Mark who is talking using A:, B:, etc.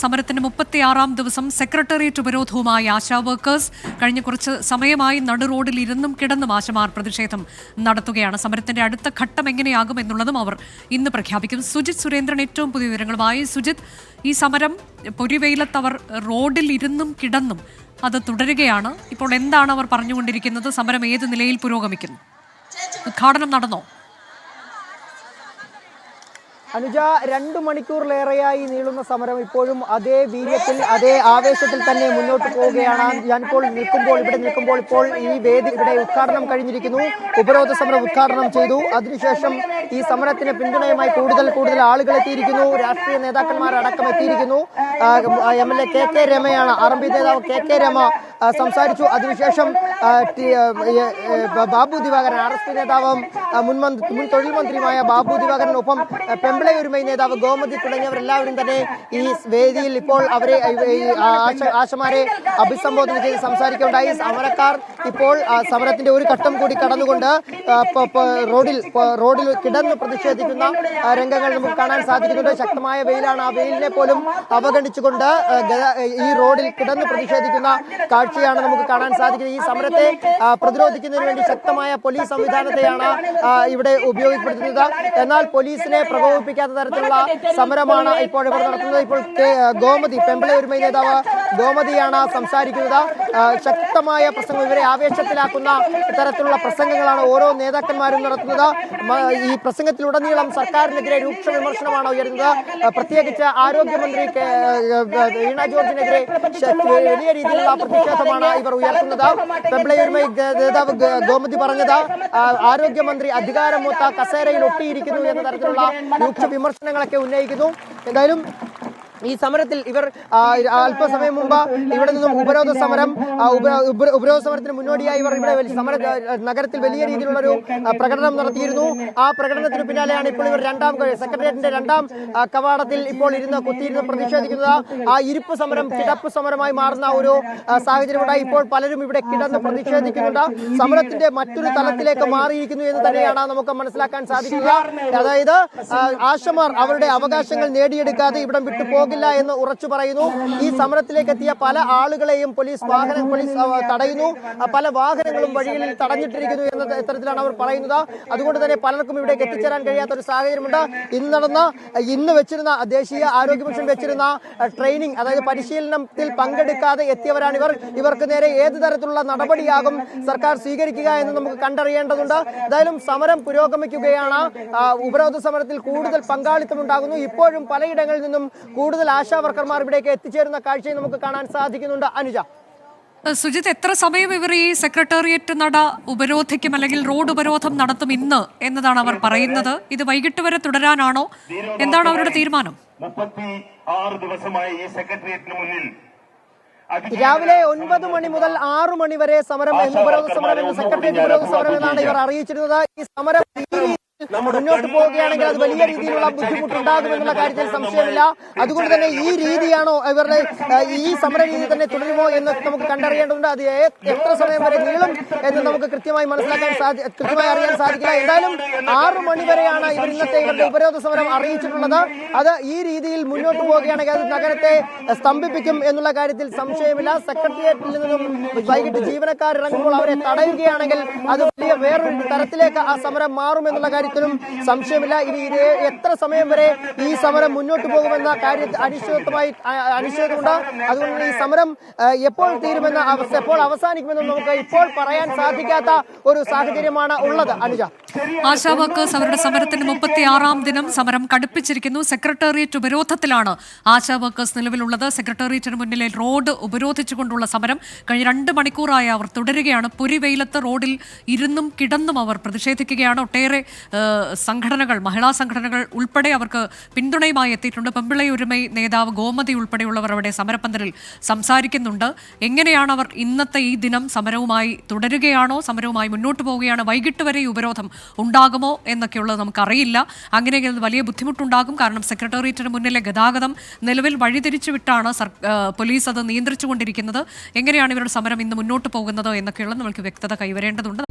A: സമരത്തിന് 36-ാം ദിവസം secretariat ഉപരോധവുമായി ASHA workers കഴിഞ്ഞ കുറച്ച് സമയമായി നടുറോഡിൽ ഇരുന്നും കിടന്നും ആശമാർ പ്രതിഷേധം നടത്തുകയാണ്. സമരത്തിന്റെ അടുത്ത ഘട്ടം എങ്ങനെയാകും എന്നുള്ളതും അവർ ഇന്ന് പ്രഖ്യാപിക്കും. സുജിത് സുരേന്ദ്രൻ ഏറ്റവും പുതിയ വിവരങ്ങളുമായി. സുജിത്, ഈ സമരം പൊരിവെയിലത്ത് അവർ റോഡിൽ ഇരുന്നും കിടന്നും അത് തുടരുകയാണ്. ഇപ്പോൾ എന്താണ് അവർ പറഞ്ഞുകൊണ്ടിരിക്കുന്നത്? സമരം ഏത് നിലയിൽ പുരോഗമിക്കുന്നു? ഉദ്ഘാടനം നടന്നോ?
B: അനുജ, 2 മണിക്കൂറിലേറെയായി നീളുന്ന സമരം ഇപ്പോഴും അതേ വീര്യത്തിൽ അതേ ആവേശത്തിൽ തന്നെ മുന്നോട്ട് പോവുകയാണ്. ഞാനിപ്പോൾ ഇവിടെ നിൽക്കുമ്പോൾ ഇപ്പോൾ ഈ വേദി ഇവിടെ ഉദ്ഘാടനം കഴിഞ്ഞിരിക്കുന്നു. ഉപരോധ സമരം ഉദ്ഘാടനം ചെയ്തു. അതിനുശേഷം ഈ സമരത്തിന് പിന്തുണയുമായി കൂടുതൽ ആളുകൾ എത്തിയിരിക്കുന്നു. രാഷ്ട്രീയ നേതാക്കന്മാരടക്കം എത്തിയിരിക്കുന്നു. MLA KK രമയാണ്, RMP നേതാവ് KK രമ സംസാരിച്ചു. അതിനുശേഷം ബാബു ദിവാകരൻ, RSP നേതാവും മുൻ തൊഴിൽ മന്ത്രിയുമായ ബാബു ദിവാകരനൊപ്പം പെമ്പിളയൊരുമൈ നേതാവ് ഗോമതി തുടങ്ങിയവരെല്ലാവരും തന്നെ ഈ വേദിയിൽ ഇപ്പോൾ അവരെ ആശമാരെ അഭിസംബോധന ചെയ്ത് സംസാരിക്കുകയുണ്ടായി. സമരക്കാർ ഇപ്പോൾ സമരത്തിന്റെ ഒരു ഘട്ടം കൂടി കടന്നുകൊണ്ട് റോഡിൽ കിടന്ന് പ്രതിഷേധിക്കുന്ന രംഗങ്ങൾ നമുക്ക് കാണാൻ സാധിക്കുന്നുണ്ട്. ശക്തമായ വെയിലാണ്. ആ വെയിലിനെ പോലും അവഗണിച്ചുകൊണ്ട് ഈ റോഡിൽ കിടന്ന് പ്രതിഷേധിക്കുന്ന കാഴ്ചയാണ് നമുക്ക് കാണാൻ സാധിക്കുന്നത്. ഈ സമരത്തെ പ്രതിരോധിക്കുന്നതിന് വേണ്ടി ശക്തമായ പോലീസ് സംവിധാനത്തെയാണ് ഇവിടെ ഉപയോഗപ്പെടുത്തുന്നത്. എന്നാൽ പോലീസിനെ പ്രകോപിപ്പിക്കാത്ത തരത്തിലുള്ള സമരമാണ് ഇപ്പോൾ ഇവർ നടത്തുന്നത്. ഇപ്പോൾ ഗോമതി, പെമ്പിളയൊരുമൈ നേതാവ് ഗോമതിയാണ് സംസാരിക്കുന്നത്. ശക്തമായ പ്രസംഗം, ഇവരെ ആവേശത്തിലാക്കുന്ന തരത്തിലുള്ള പ്രസംഗങ്ങളാണ് ഓരോ നേതാക്കന്മാരും നടത്തുന്നത്. ഈ പ്രസംഗത്തിലുടനീളം സർക്കാരിനെതിരെ രൂക്ഷ വിമർശനമാണ് ഉയരുന്നത്. പ്രത്യേകിച്ച് ആരോഗ്യമന്ത്രി വീണ ജോർജിനെതിരെ വലിയ രീതിയിലുള്ള പ്രതിഷേധമാണ് ഇവർ ഉയർത്തുന്നത്. പെമ്പിളയൊരുമൈ നേതാവ് ഗോമതി പറഞ്ഞത് ആരോഗ്യമന്ത്രി അധികാരമൊത്ത കസേരയിൽ ഒട്ടിയിരിക്കുന്നു എന്ന തരത്തിലുള്ള രൂക്ഷ വിമർശനങ്ങളൊക്കെ ഉന്നയിക്കുന്നു. എന്തായാലും ഈ സമരത്തിൽ ഇവർ അല്പസമയം മുമ്പ് ഇവിടെ നിന്നും ഉപരോധ സമരത്തിന് മുന്നോടിയായി ഇവർ ഇവിടെ നഗരത്തിൽ വലിയ രീതിയിലുള്ളൊരു പ്രകടനം നടത്തിയിരുന്നു. ആ പ്രകടനത്തിന് പിന്നാലെയാണ് ഇപ്പോൾ ഇവർ സെക്രട്ടേറിയറ്റിന്റെ 2ാം കവാടത്തിൽ ഇപ്പോൾ കുത്തിയിരുന്ന് പ്രതിഷേധിക്കുന്നത്. ആ ഇരിപ്പ് സമരം കിടപ്പ് സമരമായി മാറുന്ന ഒരു സാഹചര്യമുണ്ടായി. ഇപ്പോൾ പലരും ഇവിടെ കിടന്ന് പ്രതിഷേധിക്കുന്നുണ്ട്. സമരത്തിന്റെ മറ്റൊരു തലത്തിലേക്ക് മാറിയിരിക്കുന്നു എന്ന് തന്നെയാണ് നമുക്ക് മനസ്സിലാക്കാൻ സാധിക്കുന്നത്. അതായത് ആശമാർ അവരുടെ അവകാശങ്ങൾ നേടിയെടുക്കാതെ ഇവിടം വിട്ടു എന്ന് ഉറച്ചു പറയുന്നു. ഈ സമരത്തിലേക്ക് എത്തിയ പല ആളുകളെയും പോലീസ് തടയുന്നു. പല വാഹനങ്ങളും വഴികളിൽ തടഞ്ഞിട്ടിരിക്കുന്നു എന്ന തരത്തിലാണ് അവർ പറയുന്നത്. അതുകൊണ്ട് തന്നെ പലർക്കും ഇവിടേക്ക് എത്തിച്ചേരാൻ കഴിയാത്ത ഒരു സാഹചര്യമുണ്ട്. ഇന്ന് വെച്ചിരുന്ന ദേശീയ ആരോഗ്യ മിഷൻ വെച്ചിരുന്ന ട്രെയിനിങ്, അതായത് പരിശീലനത്തിൽ പങ്കെടുക്കാതെ എത്തിയവരാണ് ഇവർ. ഇവർക്ക് നേരെ ഏത് തരത്തിലുള്ള നടപടിയാകും സർക്കാർ സ്വീകരിക്കുക എന്ന് നമുക്ക് കണ്ടറിയേണ്ടതുണ്ട്. എന്തായാലും സമരം പുരോഗമിക്കുകയാണ്. ഉപരോധ സമരത്തിൽ കൂടുതൽ പങ്കാളിത്തം ഉണ്ടാകുന്നു. ഇപ്പോഴും പലയിടങ്ങളിൽ നിന്നും കൂടുതൽ ആശാ വർക്കർമാർ ഇവിടേക്ക് എത്തിച്ചേരുന്ന കാഴ്ചയും നമുക്ക് കാണാൻ സാധിക്കുന്നുണ്ട്. അനുജ,
A: സുജിത്, എത്ര സമയം ഇവർ ഈ സെക്രട്ടേറിയറ്റ് നട ഉപരോധിക്കും അല്ലെങ്കിൽ റോഡ് ഉപരോധം നടത്തും ഇന്ന് എന്നതാണ് അവർ പറയുന്നത്? ഇത് വൈകിട്ട് വരെ തുടരാനാണോ? എന്താണ് അവരുടെ തീരുമാനം?
C: 36 ദിവസമായി ഈ സെക്രട്ടേറിയറ്റിന് മുന്നിൽ
B: രാവിലെ 9 മണി മുതൽ 6 മണി വരെ സമരം, ഉപരോധ സമരം എന്ന് സെക്രട്ടേറിയറ്റ് ഉപരോധ സമരം എന്നാണ് ഇവർ അറിയിച്ചിരുന്നത്. ഈ സമരം മുന്നോട്ട് പോവുകയാണെങ്കിൽ അത് വലിയ രീതിയിലുള്ള ബുദ്ധിമുട്ടുണ്ടാകുമെന്നുള്ള കാര്യത്തിൽ സംശയമില്ല. അതുകൊണ്ട് തന്നെ ഈ രീതിയാണോ ഇവരുടെ ഈ സമര രീതി തന്നെ തുടരുമോ എന്ന് നമുക്ക് കണ്ടറിയേണ്ടതുണ്ട്. അത് എത്ര സമയം വരെ നീളും എന്ന് നമുക്ക് കൃത്യമായി അറിയാൻ സാധിക്കില്ല. എന്തായാലും 6 മണി വരെയാണ് ഇവരുടെ ഉപരോധ സമരം അറിയിച്ചിട്ടുള്ളത്. അത് ഈ രീതിയിൽ മുന്നോട്ട് പോവുകയാണെങ്കിൽ അത് നഗരത്തെ സ്തംഭിപ്പിക്കും എന്നുള്ള കാര്യത്തിൽ സംശയമില്ല. സെക്രട്ടേറിയറ്റിൽ നിന്നും വൈകിട്ട് ജീവനക്കാർ ഇറങ്ങുമ്പോൾ അവരെ തടയുകയാണെങ്കിൽ അത് വലിയ വേറൊരു തരത്തിലേക്ക് ആ സമരം മാറുമെന്നുള്ള കാര്യത്തിലും സംശയമില്ല. ഇനി എത്ര സമയം വരെ ഈ സമരം മുന്നോട്ട് പോകുമെന്ന കാര്യത്തിൽ അനിശ്ചിതത്വമുണ്ട്. അതുകൊണ്ട് ഈ സമരം എപ്പോൾ തീരുമെന്ന എപ്പോൾ അവസാനിക്കുമെന്ന് നമുക്ക് ഇപ്പോൾ പറയാൻ സാധിക്കാത്ത ഒരു സാഹചര്യമാണ് ഉള്ളത്. അനുജ,
A: ആശാ വർക്കേഴ്സ് അവരുടെ സമരത്തിന് 36-ാം ദിനം സമരം കടുപ്പിച്ചിരിക്കുന്നു. സെക്രട്ടേറിയറ്റ് ഉപരോധത്തിലാണ് ആശാ വർക്കേഴ്സ് നിലവിലുള്ളത്. സെക്രട്ടേറിയറ്റിന് മുന്നിലെ റോഡ് ഉപരോധിച്ചുകൊണ്ടുള്ള സമരം കഴിഞ്ഞ 2 മണിക്കൂറായി അവർ തുടരുകയാണ്. പൊരിവെയിലത്ത് റോഡിൽ ഇരുന്നും കിടന്നും അവർ പ്രതിഷേധിക്കുകയാണ്. ഒട്ടേറെ സംഘടനകൾ, മഹിളാ സംഘടനകൾ ഉൾപ്പെടെ അവർക്ക് പിന്തുണയുമായി എത്തിയിട്ടുണ്ട്. പെമ്പിളയൊരുമൈ നേതാവ് ഗോമതി ഉൾപ്പെടെയുള്ളവർ അവിടെ സമരപ്പന്തലിൽ സംസാരിക്കുന്നുണ്ട്. എങ്ങനെയാണ് അവർ ഇന്നത്തെ ഈ ദിനം സമരവുമായി തുടരുകയാണോ, സമരവുമായി മുന്നോട്ട് പോവുകയാണ്, വൈകിട്ട് വരെ ഈ ഉപരോധം ഉണ്ടാകുമോ എന്നൊക്കെയുള്ളത് നമുക്കറിയില്ല. അങ്ങനെയെങ്കിൽ വലിയ ബുദ്ധിമുട്ടുണ്ടാകും. കാരണം സെക്രട്ടേറിയറ്റിന് മുന്നിലെ ഗതാഗതം നിലവിൽ വഴിതിരിച്ചുവിട്ടാണ് പോലീസ് അത് നിയന്ത്രിച്ചുകൊണ്ടിരിക്കുന്നത്. എങ്ങനെയാണ് ഇവരുടെ സമരം ഇന്ന് മുന്നോട്ട് പോകുന്നത് എന്നൊക്കെയുള്ളത് നമുക്ക് വ്യക്തത കൈവരേണ്ടതുണ്ട്.